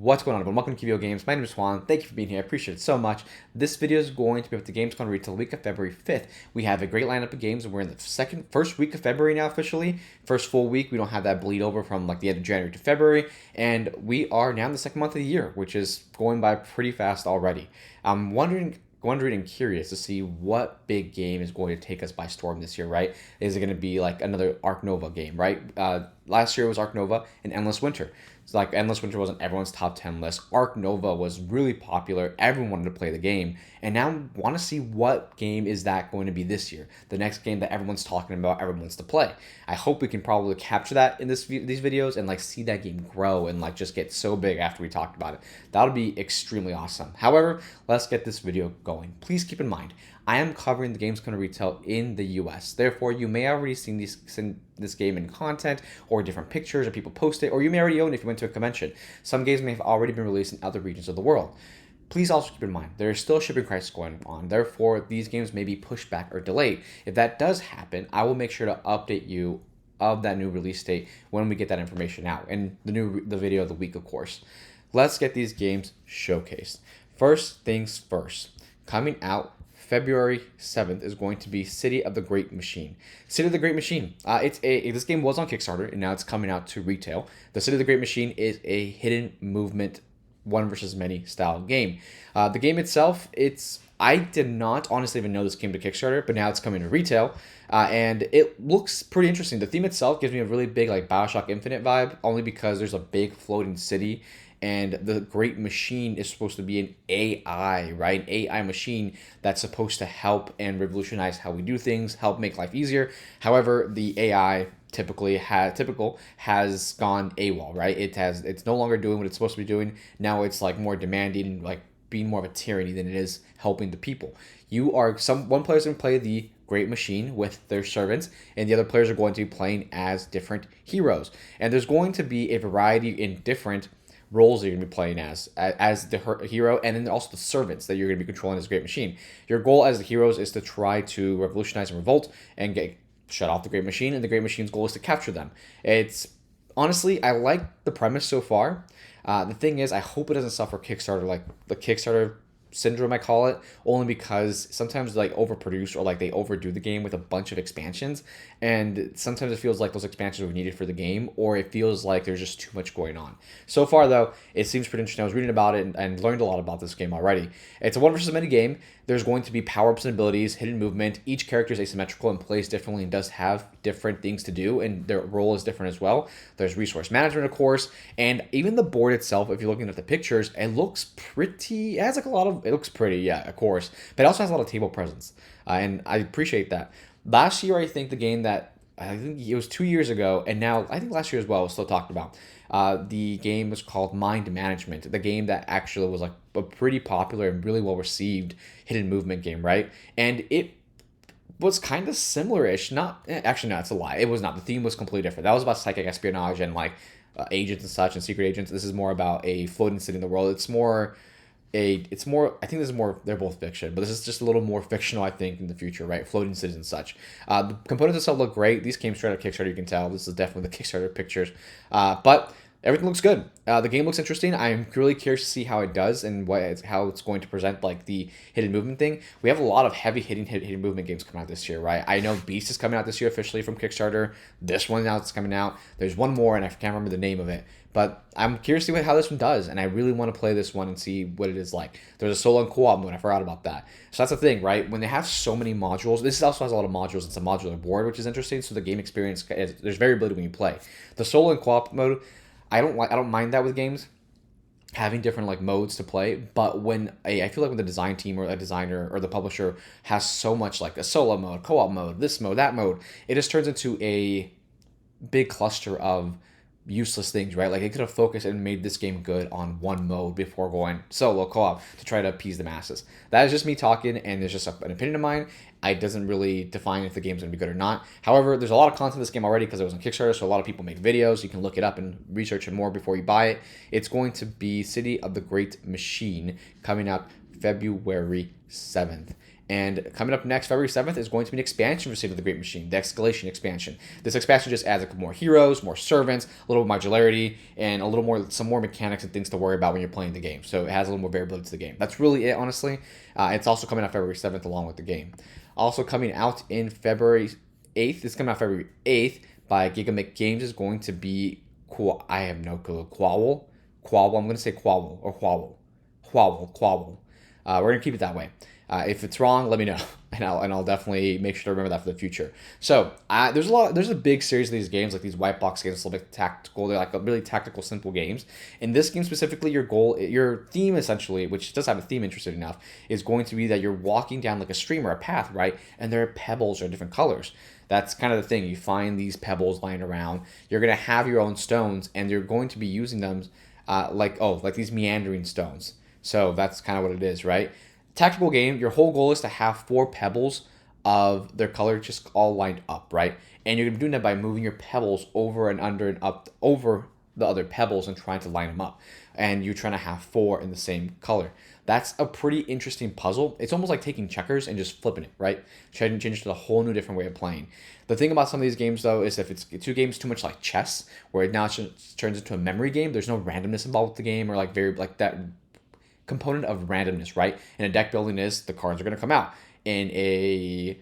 What's going on, everyone? Welcome to QVO Games. My name is Juan. Thank you for being here. I appreciate it so much. This video is going to be with the Gamescom retail week of February 5th. We have a great lineup of games. We're in the first week of February now officially. First full week. We don't have that bleed over from like the end of January to February. And we are now in the second month of the year, which is going by pretty fast already. I'm wondering and curious to see what big game is going to take us by storm this year, right? Is it going to be like another Ark Nova game, right? Last year was Ark Nova and Endless Winter. So like Endless Winter was on everyone's top 10 list. Ark Nova was really popular. Everyone wanted to play the game. And now I want to see what game is that going to be this year. The next game that everyone's talking about, everyone wants to play. I hope we can probably capture that in these videos and like see that game grow and like just get so big after we talked about it. That'll be extremely awesome. However, let's get this video going. Please keep in mind, I am covering the Gamescom retail in the US. Therefore, you may already seen this game in content or different pictures or people post it, or you may already own it if you went to a convention. Some games may have already been released in other regions of the world. Please also keep in mind, there is still a shipping crisis going on. Therefore, these games may be pushed back or delayed. If that does happen, I will make sure to update you of that new release date when we get that information out, and the video of the week, of course. Let's get these games showcased. First things first, coming out February 7th is going to be City of the Great Machine. City of the Great Machine. This game was on Kickstarter and now it's coming out to retail. The City of the Great Machine is a hidden movement one versus many style game. The game itself, I did not honestly even know this came to Kickstarter, but now it's coming to retail. And it looks pretty interesting. The theme itself gives me a really big like BioShock Infinite vibe, only because there's a big floating city. And the Great Machine is supposed to be an AI, right? An AI machine that's supposed to help and revolutionize how we do things, help make life easier. However, the AI has gone AWOL, right? It's no longer doing what it's supposed to be doing. Now it's like more demanding and like being more of a tyranny than it is helping the people. One player's gonna play the Great Machine with their servants, and the other players are going to be playing as different heroes. And there's going to be a variety in different roles that you're going to be playing as the hero, and then also the servants that you're going to be controlling as a Great Machine. Your goal as the heroes is to try to revolutionize and revolt and shut off the Great Machine, and the Great Machine's goal is to capture them. It's honestly, I like the premise so far. The thing is, I hope it doesn't suffer Kickstarter, like the Kickstarter syndrome I call it, only because sometimes like overproduce or like they overdo the game with a bunch of expansions, and sometimes it feels like those expansions were needed for the game, or it feels like there's just too much going on. So far though, it seems pretty interesting. I was reading about it and learned a lot about this game already. It's a one versus many game. There's going to be power-ups and abilities, hidden movement. Each character is asymmetrical and plays differently and does have different things to do, and their role is different as well. There's resource management, of course, and even the board itself, if you're looking at the pictures, it looks pretty. It looks pretty, yeah, of course, but it also has a lot of table presence, and I appreciate that. Last year, I think I think it was 2 years ago, and now I think last year as well was still talked about. The game was called Mind Management, the game that actually was like a pretty popular and really well received hidden movement game, right? And it was kind of similar-ish. Actually, no, it's a lie. It was not. The theme was completely different. That was about psychic espionage and like agents and such and secret agents. This is more about a floating city in the world. I think this is more, they're both fiction, but this is just a little more fictional, I think, in the future, right? Floating cities and such. The components themselves look great. These came straight out of Kickstarter, you can tell. This is definitely the Kickstarter pictures. But everything looks good. The game looks interesting. I'm really curious to see how it does and how it's going to present like the hidden movement thing. We have a lot of heavy hidden movement games coming out this year, right? I know Beast is coming out this year officially from Kickstarter. This one now is coming out. There's one more, and I can't remember the name of it. But I'm curious to see how this one does, and I really want to play this one and see what it is like. There's a solo and co-op mode. I forgot about that. So that's the thing, right? When they have so many modules, this also has a lot of modules. It's a modular board, which is interesting. So the game experience, there's variability when you play. The solo and co-op mode, I don't mind that with games, having different like modes to play. But I feel like when the design team or a designer or the publisher has so much like a solo mode, co-op mode, this mode, that mode, it just turns into a big cluster of useless things, right? Like they could have focused and made this game good on one mode before going solo co-op to try to appease the masses. That is just me talking, and there's just an opinion of mine. It doesn't really define if the game's going to be good or not. However, there's a lot of content in this game already because it was on Kickstarter, so a lot of people make videos. You can look it up and research it more before you buy it. It's going to be City of the Great Machine coming out February 7th. And coming up next, February 7th, is going to be an expansion for City of the Great Machine, the Escalation expansion. This expansion just adds like more heroes, more servants, a little modularity, and a little more, some more mechanics and things to worry about when you're playing the game. So it has a little more variability to the game. That's really it, honestly. It's also coming out February 7th along with the game. Also coming out in February 8th, it's coming out February 8th by Giga Games, is going to be, I have no clue, Qawle? Qawle, I'm going to say Qawle, or Qawle. Qawle. We're going to keep it that way. If it's wrong, let me know, and I'll definitely make sure to remember that for the future. So there's a big series of these games, like these white box games, a little bit tactical. They're like really tactical, simple games. In this game specifically, your theme essentially, which does have a theme, interesting enough, is going to be that you're walking down like a stream or a path, right? And there are pebbles or different colors. That's kind of the thing. You find these pebbles lying around. You're gonna have your own stones, and you're going to be using them like these meandering stones. So that's kind of what it is, right? Tactical game, your whole goal is to have 4 pebbles of their color just all lined up, right? And you're doing that by moving your pebbles over and under and up over the other pebbles and trying to line them up. And you're trying to have 4 in the same color. That's a pretty interesting puzzle. It's almost like taking checkers and just flipping it, right? Trying to change it to a whole new different way of playing. The thing about some of these games, though, is if it's 2 games too much like chess, where it now turns into a memory game, there's no randomness involved with the game, or like very like that component of randomness, right? In a deck building is the cards are going to come out. In a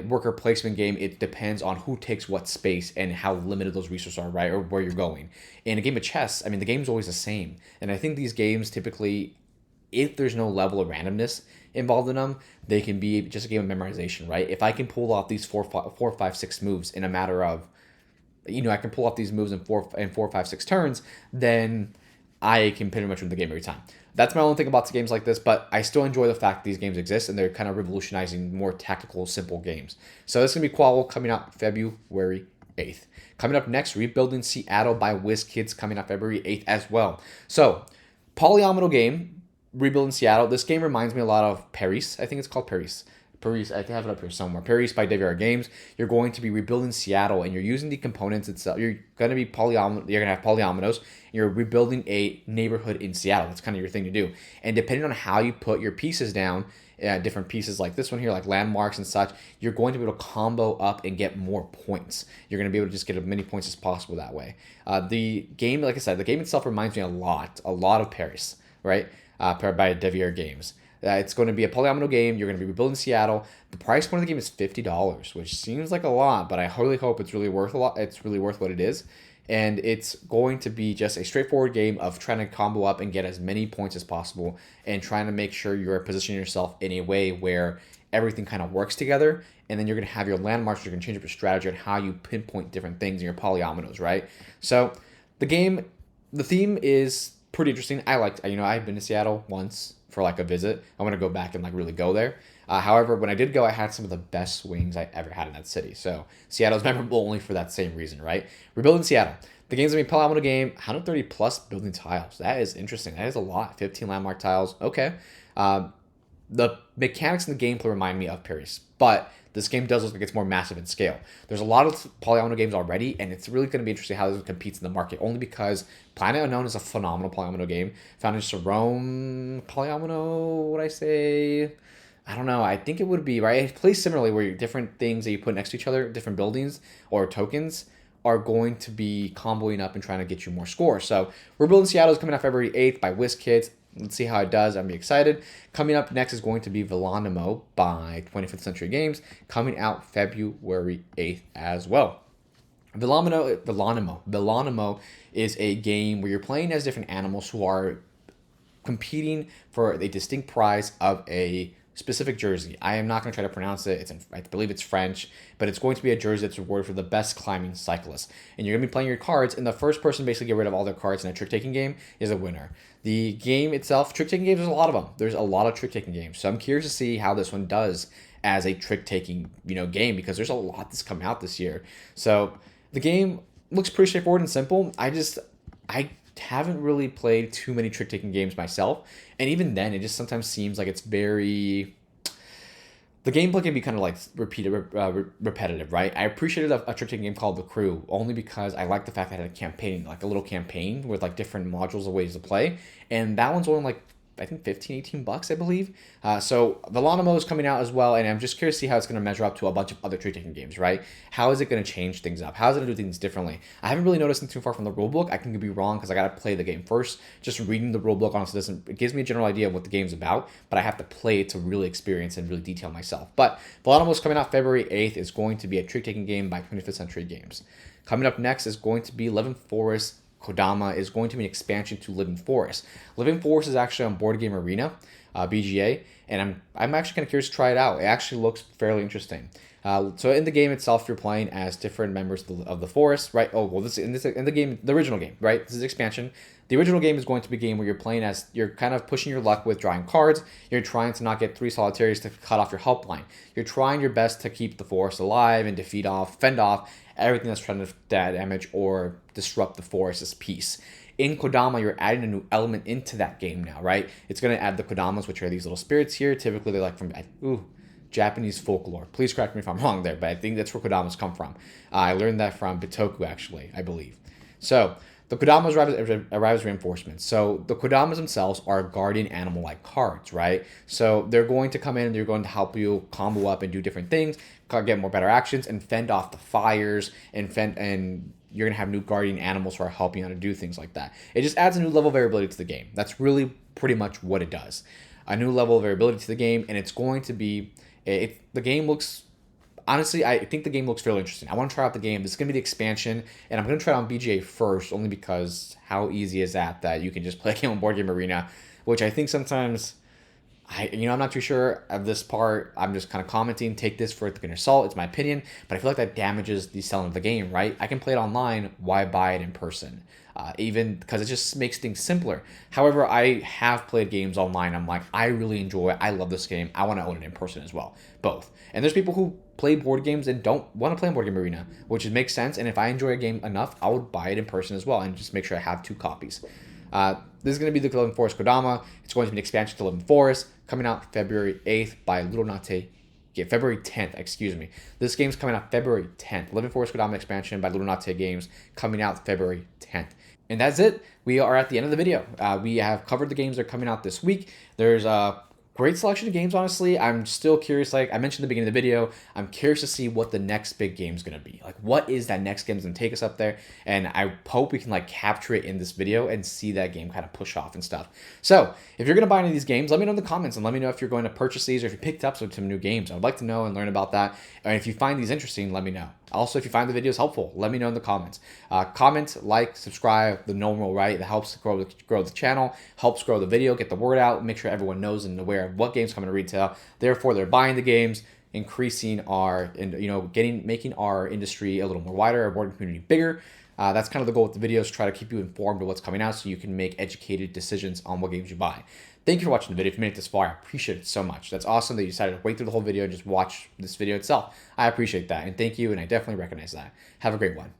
worker placement game, it depends on who takes what space and how limited those resources are, right? Or where you're going. In a game of chess, I mean, the game's always the same. And I think these games typically, if there's no level of randomness involved in them, they can be just a game of memorization, right? If I can pull off these 4, 5, 6 moves in a matter of, I can pull off these moves in 4, 5, 6 turns, then I can pretty much win the game every time. That's my only thing about games like this, but I still enjoy the fact these games exist, and they're kind of revolutionizing more tactical, simple games. So this is going to be Qawle, coming out February 8th. Coming up next, Rebuilding Seattle by WizKids, coming out February 8th as well. So, polyomino game, Rebuilding Seattle. This game reminds me a lot of Paris. I think it's called Paris. Paris, I have it up here somewhere. Paris by QVO Games. You're going to be rebuilding Seattle, and you're using the components itself. You're going to be You're going to have polyominoes. You're rebuilding a neighborhood in Seattle. That's kind of your thing to do. And depending on how you put your pieces down, different pieces like this one here, like landmarks and such, you're going to be able to combo up and get more points. You're going to be able to just get as many points as possible that way. The game, like I said, the game itself reminds me a lot of Paris, right? By QVO Games. It's going to be a polyomino game. You're going to be rebuilding Seattle. The price point of the game is $50, which seems like a lot, but I really hope it's really worth a lot. It's really worth what it is. And it's going to be just a straightforward game of trying to combo up and get as many points as possible, and trying to make sure you're positioning yourself in a way where everything kind of works together. And then you're going to have your landmarks. You're going to change up your strategy on how you pinpoint different things in your polyominoes, right? So the theme is pretty interesting. I've been to Seattle once for like a visit. I want to go back and like really go there. However, when I did go, I had some of the best swings I ever had in that city. So Seattle's memorable only for that same reason, right? Rebuilding Seattle. The game's gonna be a polyomino game, 130 plus building tiles. That is interesting. That is a lot. 15 landmark tiles. Okay. The mechanics in the gameplay remind me of Paris, but this game does look like it's more massive in scale. There's a lot of polyomino games already, and it's really going to be interesting how this competes in the market, only because Planet Unknown is a phenomenal polyomino game. Found in Jerome polyomino, would I say? I don't know. I think it would be, right? It plays similarly, where different things that you put next to each other, different buildings or tokens, are going to be comboing up and trying to get you more score. So Rebuilding Seattle is coming out February 8th by WizKids. Let's see how it does. I'm excited. Coming up next is going to be Velonimo by 25th Century Games, coming out February 8th as well. Velonimo is a game where you're playing as different animals who are competing for a distinct prize of a specific jersey. I am not going to try to pronounce it. I believe it's French, but it's going to be a jersey that's rewarded for the best climbing cyclist. And you're going to be playing your cards, and the first person basically get rid of all their cards in a trick-taking game is a winner. The game itself, trick-taking games, there's a lot of them. There's a lot of trick-taking games. So I'm curious to see how this one does as a trick-taking, game, because there's a lot that's come out this year. So the game looks pretty straightforward and simple. I haven't really played too many trick-taking games myself, and even then, it just sometimes seems like it's very... The gameplay can be kind of like repetitive, right? I appreciated a trick-taking game called The Crew, only because I like the fact that it had a campaign, like a little campaign with like different modules of ways to play, and that one's only like I think 15, 18 bucks, I believe. So Velonimo is coming out as well, and I'm just curious to see how it's going to measure up to a bunch of other trick-taking games, right? How is it going to change things up? How is it going to do things differently? I haven't really noticed too far from the rulebook. I can be wrong because I got to play the game first. Just reading the rulebook honestly doesn't, it gives me a general idea of what the game's about, but I have to play it to really experience and really detail myself. But Velonimo is coming out February 8th. It's going to be a trick-taking game by 25th Century Games. Coming up next is going to be Living Forest. Kodama is going to be an expansion to Living Forest. Living Forest is actually on Board Game Arena, BGA, and I'm actually kind of curious to try it out. It actually looks fairly interesting. So in the game itself, you're playing as different members of the forest, right? Oh well, in the game, the original game, right? This is expansion. The original game is going to be a game where you're playing as you're kind of pushing your luck with drawing cards. You're trying to not get 3 solitaries to cut off your help line. You're trying your best to keep the forest alive and fend off everything that's trying to damage or disrupt the forest's peace. In Kodama, you're adding a new element into that game now, right? It's going to add the Kodamas, which are these little spirits here. Typically, they're like from Japanese folklore. Please correct me if I'm wrong there, but I think that's where Kodamas come from. I learned that from Bitoku, actually, I believe. So the Kodamas arrive as reinforcements. So the Kodamas themselves are guardian animal-like cards, right? So they're going to come in and they're going to help you combo up and do different things, get more better actions, and fend off the fires, and you're going to have new guardian animals who are helping you out to do things like that. It just adds a new level of variability to the game. That's really pretty much what it does. A new level of variability to the game, and it's going to be... the game looks... Honestly, I think the game looks fairly interesting. I want to try out the game. This is going to be the expansion, and I'm going to try it on BGA first, only because how easy is that you can just play a game on Board Game Arena, which I think sometimes... I'm not too sure of this part. I'm just kind of commenting. Take this for a grain of salt. It's my opinion, but I feel like that damages the selling of the game, right? I can play it online. Why buy it in person? Even because it just makes things simpler. However, I have played games online. I'm like, I really enjoy it. I love this game. I want to own it in person as well. Both. And there's people who play board games and don't want to play in Board Game Arena, which makes sense. And if I enjoy a game enough, I would buy it in person as well and just make sure I have 2 copies. This is going to be the Living Forest Kodama. It's going to be an expansion to Living Forest, coming out February 8th by February 10th, excuse me. This game's coming out February 10th. Living Forest Kodama expansion by Lunate Games, coming out February 10th. And that's it. We are at the end of the video. We have covered the games that are coming out this week. There's a great selection of games, honestly. I'm still curious, like I mentioned at the beginning of the video, I'm curious to see what the next big game is going to be. Like, what is that next game that's going to take us up there? And I hope we can like capture it in this video and see that game kind of push off and stuff. So if you're going to buy any of these games, let me know in the comments and let me know if you're going to purchase these or if you picked up some new games. I would like to know and learn about that. And if you find these interesting, let me know. Also, if you find the videos helpful, let me know in the comments. Comment, like, subscribe, the normal, right? That helps grow the channel, helps grow the video, get the word out, make sure everyone knows and aware of what games coming to retail. Therefore, they're buying the games, increasing making our industry a little more wider, our board community bigger. That's kind of the goal with the videos, try to keep you informed of what's coming out so you can make educated decisions on what games you buy. Thank you for watching the video. If you made it this far, I appreciate it so much. That's awesome that you decided to wait through the whole video and just watch this video itself. I appreciate that, and thank you, and I definitely recognize that. Have a great one.